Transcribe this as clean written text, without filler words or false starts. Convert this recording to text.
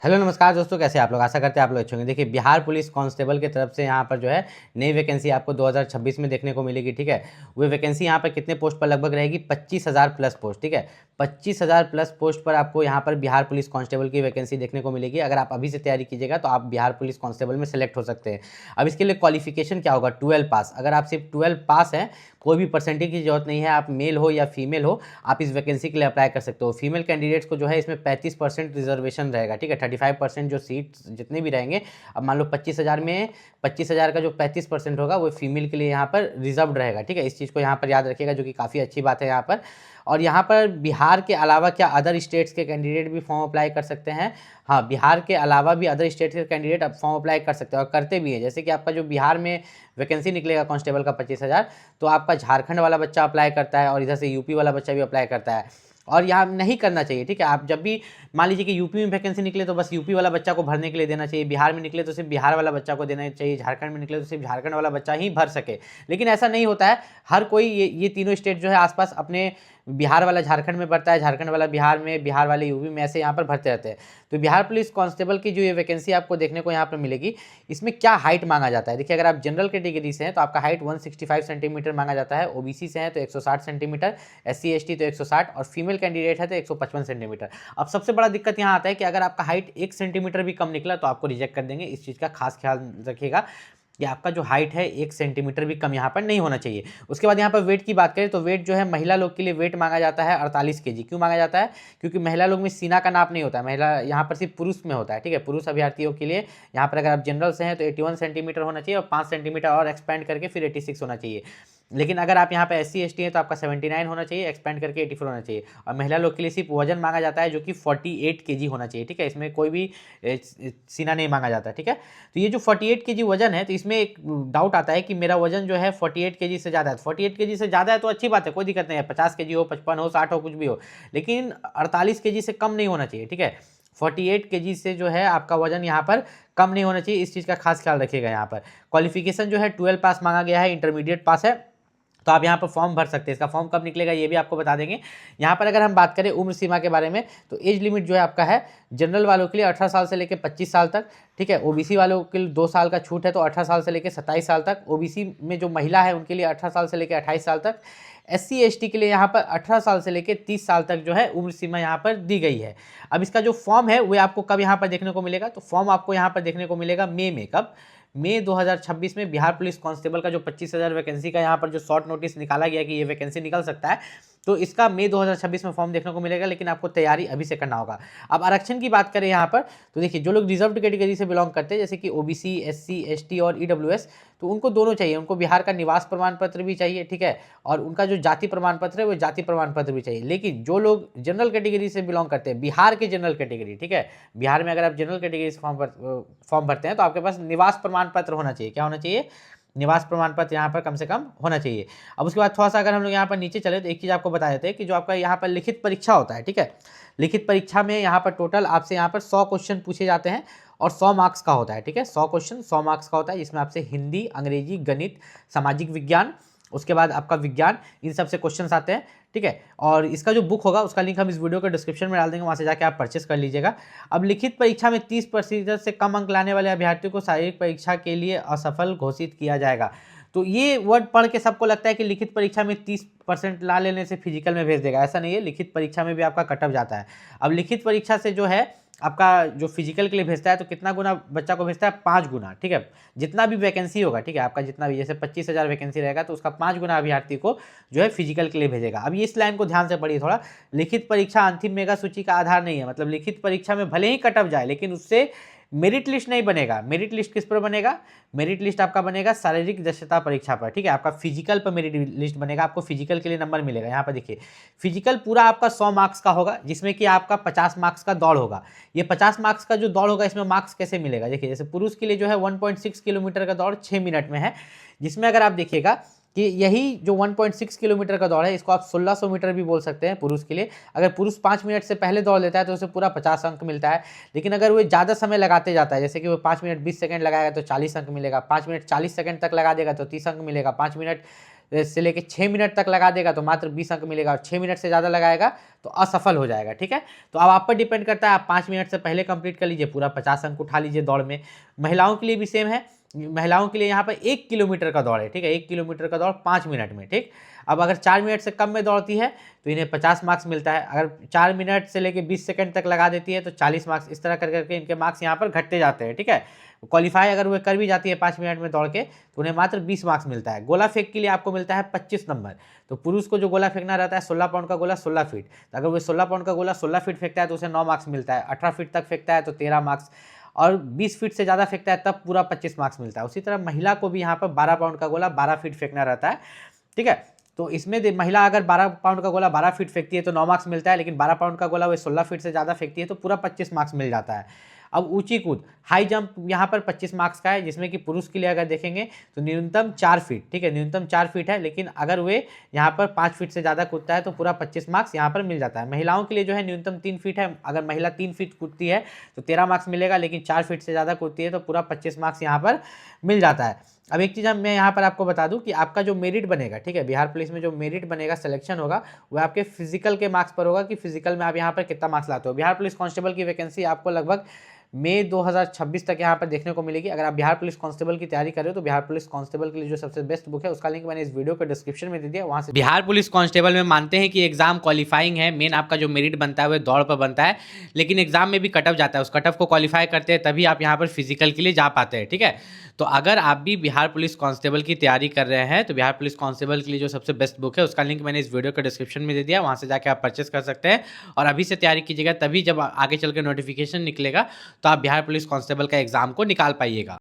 Hello नमस्कार दोस्तों, कैसे आप लोग। आशा करते हैं आप लोग अच्छे होंगे। देखिए, बिहार पुलिस कांस्टेबल की तरफ से यहाँ पर जो है नई वैकेंसी आपको 2026 में देखने को मिलेगी। ठीक है, वो वैकेंसी यहाँ पर कितने पोस्ट पर लगभग रहेगी, 25,000 प्लस पोस्ट। ठीक है, 25,000 प्लस पोस्ट पर आपको यहाँ पर बिहार पुलिस कांस्टेबल की वैकेंसी देखने को मिलेगी। अगर आप अभी से तैयारी कीजिएगा तो आप बिहार पुलिस कांस्टेबल में सेलेक्ट हो सकते हैं। अब इसके लिए क्वालिफिकेशन क्या होगा, 12 पास। अगर आप सिर्फ 12 पास हैं, कोई भी परसेंटेज की जरूरत नहीं है, आप मेल हो या फीमेल हो, आप इस वैकेंसी के लिए अप्लाई कर सकते हो। फीमेल कैंडिडेट्स को जो है इसमें 35% रिजर्वेशन रहेगा। ठीक है, 35% जो सीट जितने भी रहेंगे, अब मान लो 25,000 में 25,000 का जो 35% होगा वो फीमेल के लिए यहाँ पर रिजर्व रहेगा। ठीक है, इस चीज़ को यहाँ पर याद रखिएगा, जो कि काफ़ी अच्छी बात है यहाँ पर। और यहाँ पर बिहार के अलावा क्या अदर स्टेट्स के कैंडिडेट भी फॉर्म अप्लाई कर सकते हैं? हाँ, बिहार के अलावा भी अदर स्टेट के कैंडिडेट अब फॉर्म अप्लाई कर सकते हैं और करते भी हैं। जैसे कि आपका जो बिहार में वैकेंसी निकलेगा कांस्टेबल का 25,000, तो आपका झारखंड वाला बच्चा अप्लाई करता है और इधर से यूपी वाला बच्चा भी अप्लाई करता है। और यहाँ नहीं करना चाहिए। ठीक है, आप जब भी मान लीजिए कि यूपी में वैकेंसी निकले तो बस यूपी वाला बच्चा को भरने के लिए देना चाहिए, बिहार में निकले तो सिर्फ बिहार वाला बच्चा को देना चाहिए, झारखंड में निकले तो सिर्फ झारखंड वाला बच्चा ही भर सके। लेकिन ऐसा नहीं होता है। हर कोई ये तीनों स्टेट जो है आसपास अपने बिहार वाला झारखंड में भरता है, झारखंड वाला बिहार में, बिहार वाले यूपी में, ऐसे यहाँ पर भरते रहते हैं। तो बिहार पुलिस कांस्टेबल की जो ये वैकेंसी आपको देखने को यहाँ पर मिलेगी, इसमें क्या हाइट मांगा जाता है। देखिए, अगर आप जनरल कैटेगरी से हैं तो आपका हाइट 165 सेंटीमीटर मांगा जाता है, ओबीसी से हैं तो 160 सेंटीमीटर, एससी एसटी तो 160 और फीमेल कैंडिडेट है तो 155 सेंटीमीटर। अब सबसे बड़ा दिक्कत यहाँ आता है कि अगर आपका हाइट 1 सेंटीमीटर भी कम निकला तो आपको रिजेक्ट कर देंगे। इस चीज़ का खास ख्याल रखिएगा कि आपका जो हाइट है 1 सेंटीमीटर भी कम यहाँ पर नहीं होना चाहिए। उसके बाद यहाँ पर वेट की बात करें तो वेट जो है महिला लोग के लिए वेट मांगा जाता है 48 केजी। क्यों मांगा जाता है? क्योंकि महिला लोग में सीना का नाप नहीं होता है, महिला यहाँ पर सिर्फ पुरुष में होता है। ठीक है, पुरुष अभ्यर्थियों के लिए यहाँ पर अगर आप जनरल से हैं तो 81 सेंटीमीटर होना चाहिए और 5 सेंटीमीटर और एक्सपेंड करके फिर 86 होना चाहिए। लेकिन अगर आप यहाँ पे एससी एसटी हैं तो आपका 79 होना चाहिए, एक्सपेंड करके 84 होना चाहिए। और महिला लोग के लिए सिर्फ वजन मांगा जाता है जो कि 48 केजी होना चाहिए। ठीक है, इसमें कोई भी सीना नहीं मांगा जाता। ठीक है, तो ये जो 48 केजी वजन है, तो इसमें एक डाउट आता है कि मेरा वजन जो है 48 केजी से ज़्यादा है। 48 केजी से ज़्यादा है तो अच्छी बात है, कोई दिक्कत नहीं है, 50 केजी हो, 55 हो, 60 हो, कुछ भी हो, लेकिन 48 केजी से कम नहीं होना चाहिए। ठीक है, 48 केजी से जो है आपका वजन यहाँ पर कम नहीं होना चाहिए। इस चीज़ का खास ख्याल रखिएगा। यहाँ पर क्वालिफिकेशन जो है 12 पास मांगा गया है, इंटरमीडिएट पास है, तो आप यहाँ पर फॉर्म भर सकते हैं। इसका फॉर्म कब निकलेगा ये भी आपको बता देंगे। यहाँ पर अगर हम बात करें उम्र सीमा के बारे में तो एज लिमिट जो है आपका है जनरल वालों के लिए 18 साल से लेकर 25 साल तक। ठीक है, ओबीसी वालों के लिए 2 साल का छूट है तो 18 साल से लेकर 27 साल तक। ओबीसी में जो महिला है उनके लिए 18 साल से लेकर 28 साल तक। एससी एसटी के लिए यहाँ पर 18 साल से लेकर 30 साल तक जो है उम्र सीमा यहाँ पर दी गई है। अब इसका जो फॉर्म है वो आपको कब यहाँ पर देखने को मिलेगा, तो फॉर्म आपको यहाँ पर देखने को मिलेगा मई में। कब? मई 2026 में बिहार पुलिस कांस्टेबल का जो 25,000 वैकेंसी का यहाँ पर जो शॉर्ट नोटिस निकाला गया कि ये वैकेंसी निकल सकता है, तो इसका मई 2026 में फॉर्म देखने को मिलेगा। लेकिन आपको तैयारी अभी से करना होगा। अब आरक्षण की बात करें यहाँ पर तो देखिए, जो लोग रिजर्व्ड कैटेगरी से बिलोंग करते हैं जैसे कि ओबीसी, एससी, एसटी और ईडब्ल्यूएस, तो उनको दोनों चाहिए। उनको बिहार का निवास प्रमाण पत्र भी चाहिए। ठीक है, और उनका जो जाति प्रमाण पत्र है वो जाति प्रमाण पत्र भी चाहिए। लेकिन जो लोग जनरल कैटेगरी से बिलोंग करते हैं, बिहार के जनरल कैटेगरी, ठीक है, बिहार में अगर आप जनरल कैटेगरी से फॉर्म भरते हैं तो आपके पास निवास प्रमाण पत्र होना चाहिए। क्या होना चाहिए? निवास प्रमाण पत्र यहाँ पर कम से कम होना चाहिए। अब उसके बाद थोड़ा सा अगर हम लोग यहाँ पर नीचे चले तो एक चीज़ आपको बता देते हैं कि जो आपका यहाँ पर लिखित परीक्षा होता है, ठीक है, लिखित परीक्षा में यहाँ पर टोटल आपसे यहाँ पर 100 क्वेश्चन पूछे जाते हैं और 100 मार्क्स का होता है। ठीक है, 100 क्वेश्चन 100 मार्क्स का होता है, जिसमें आपसे हिंदी, अंग्रेजी, गणित, सामाजिक विज्ञान, उसके बाद आपका विज्ञान, इन सब से क्वेश्चन आते हैं। ठीक है, और इसका जो बुक होगा उसका लिंक हम इस वीडियो के डिस्क्रिप्शन में डाल देंगे, वहाँ से जाके आप परचेस कर लीजिएगा। अब लिखित परीक्षा में 30% से कम अंक लाने वाले अभ्यर्थियों को शारीरिक परीक्षा के लिए असफल घोषित किया जाएगा। तो ये वर्ड पढ़ के सबको लगता है कि लिखित परीक्षा में 30% ला लेने से फिजिकल में भेज देगा। ऐसा नहीं है, लिखित परीक्षा में भी आपका कट ऑफ जाता है। अब लिखित परीक्षा से जो है आपका जो फिजिकल के लिए भेजता है तो कितना गुना बच्चा को भेजता है? 5 गुना। ठीक है, जितना भी वैकेंसी होगा, ठीक है, आपका जितना भी, जैसे 25,000 वैकेंसी रहेगा तो उसका 5 गुना अभ्यर्थी को जो है फिजिकल के लिए भेजेगा। अब ये इस लाइन को ध्यान से पढ़िए थोड़ा। लिखित परीक्षा अंतिम मेगा सूची का आधार नहीं है। मतलब लिखित परीक्षा में भले ही कट ऑफ जाए लेकिन उससे मेरिट लिस्ट नहीं बनेगा। मेरिट लिस्ट किस पर बनेगा? मेरिट लिस्ट आपका बनेगा शारीरिक दक्षता परीक्षा पर। ठीक है, आपका फिजिकल पर मेरिट लिस्ट बनेगा, आपको फिजिकल के लिए नंबर मिलेगा। यहाँ पर देखिए, फिजिकल पूरा आपका 100 मार्क्स का होगा, जिसमें कि आपका 50 मार्क्स का दौड़ होगा। ये 50 मार्क्स का जो दौड़ होगा इसमें मार्क्स कैसे मिलेगा? देखिए, जैसे पुरुष के लिए जो है 1.6 किलोमीटर का दौड़ 6 मिनट में है, जिसमें अगर आप देखिएगा कि यही जो 1.6 किलोमीटर का दौड़ है इसको आप 1600 मीटर भी बोल सकते हैं पुरुष के लिए। अगर पुरुष 5 मिनट से पहले दौड़ लेता है तो उसे पूरा 50 अंक मिलता है। लेकिन अगर वो ज़्यादा समय लगाते जाता है, जैसे कि वो 5 मिनट 20 सेकंड लगाएगा तो 40 अंक मिलेगा, 5 मिनट 40 सेकंड तक लगा देगा तो 30 अंक मिलेगा, 5 मिनट से लेके 6 मिनट तक लगा देगा तो मात्र 20 अंक मिलेगा, और 6 मिनट से ज़्यादा लगाएगा तो असफल हो जाएगा। ठीक है, तो अब आप पर डिपेंड करता है, आप 5 मिनट से पहले कंप्लीट कर लीजिए, पूरा 50 अंक उठा लीजिए दौड़ में। महिलाओं के लिए भी सेम है, महिलाओं के लिए यहाँ पर 1 किलोमीटर का दौड़ है। ठीक है, 1 किलोमीटर का दौड़ 5 मिनट में। ठीक, अब अगर 4 मिनट से कम में दौड़ती है तो इन्हें 50 मार्क्स मिलता है, अगर 4 मिनट से लेके 20 सेकंड तक लगा देती है तो 40 मार्क्स। इस तरह कर करके इनके मार्क्स यहाँ पर घटते जाते हैं। ठीक है, क्वालिफाई अगर वो कर भी जाती है 5 मिनट में दौड़ के तो उन्हें मात्र 20 मार्क्स मिलता है। गोला फेंक के लिए आपको मिलता है 25 नंबर। तो पुरुष को जो गोला फेंकना रहता है 16 पाउंड का गोला 16 फीट, तो अगर वो 16 पाउंड का गोला 16 फीट फेंकता है तो उसे 9 मार्क्स मिलता है। 18 फीट तक फेंकता है तो 13 मार्क्स, और 20 फीट से ज़्यादा फेंकता है तब पूरा 25 मार्क्स मिलता है। उसी तरह महिला को भी यहाँ पर 12 पाउंड का गोला 12 फीट फेंकना रहता है। ठीक है, तो इसमें महिला अगर 12 पाउंड का गोला 12 फीट फेंकती है तो 9 मार्क्स मिलता है, लेकिन 12 पाउंड का गोला वो 16 फीट से ज़्यादा फेंकती है तो पूरा 25 मार्क्स मिल जाता है। अब ऊंची कूद, हाई जंप यहाँ पर 25 मार्क्स का है, जिसमें कि पुरुष के लिए अगर देखेंगे तो न्यूनतम 4 फीट। ठीक है, न्यूनतम 4 फीट है, लेकिन अगर वे यहाँ पर 5 फीट से ज़्यादा कूदता है तो पूरा 25 मार्क्स यहाँ पर मिल जाता है। महिलाओं के लिए जो है न्यूनतम 3 फीट है, अगर महिला 3 फीट कूदती है तो 13 मार्क्स मिलेगा, लेकिन 4 फीट से ज़्यादा कूदती है तो पूरा 25 मार्क्स यहाँ पर मिल जाता है। अब एक चीज़ मैं यहाँ पर आपको बता दूं कि आपका जो मेरिट बनेगा, ठीक है, बिहार पुलिस में जो मेरिट बनेगा, सिलेक्शन होगा, वो आपके फिजिकल के मार्क्स पर होगा कि फिजिकल में आप यहाँ पर कितना मार्क्स लाते हो। बिहार पुलिस कांस्टेबल की वैकेंसी आपको लगभग मई 2026 तक यहाँ पर देखने को मिलेगी। अगर आप बिहार पुलिस कांस्टेबल की तैयारी कर रहे हो तो बिहार पुलिस कांस्टेबल के लिए जो सबसे बेस्ट बुक है उसका लिंक मैंने इस वीडियो के डिस्क्रिप्शन में दे दिया, वहाँ से। बिहार पुलिस कांस्टेबल में मानते हैं कि एग्जाम क्वालिफाइंग है, मेन आपका जो मेरिट बनता है वो दौड़ पर बनता है, लेकिन एग्जाम में भी कटअप जाता है, उस कटअप को क्वालिफाई करते हैं तभी आप यहाँ पर फिजिकल के लिए जा पाते हैं। ठीक है, तो अगर आप भी बिहार पुलिस कांस्टेबल की तैयारी कर रहे हैं तो बिहार पुलिस कांस्टेबल के लिए जो सबसे बेस्ट बुक है उसका लिंक मैंने इस वीडियो के डिस्क्रिप्शन में दे दिया, वहाँ से जाकर आप परचेस कर सकते हैं और अभी से तैयारी कीजिएगा, तभी जब आगे चल के नोटिफिकेशन निकलेगा तो आप बिहार पुलिस कांस्टेबल का एग्जाम को निकाल पाइएगा।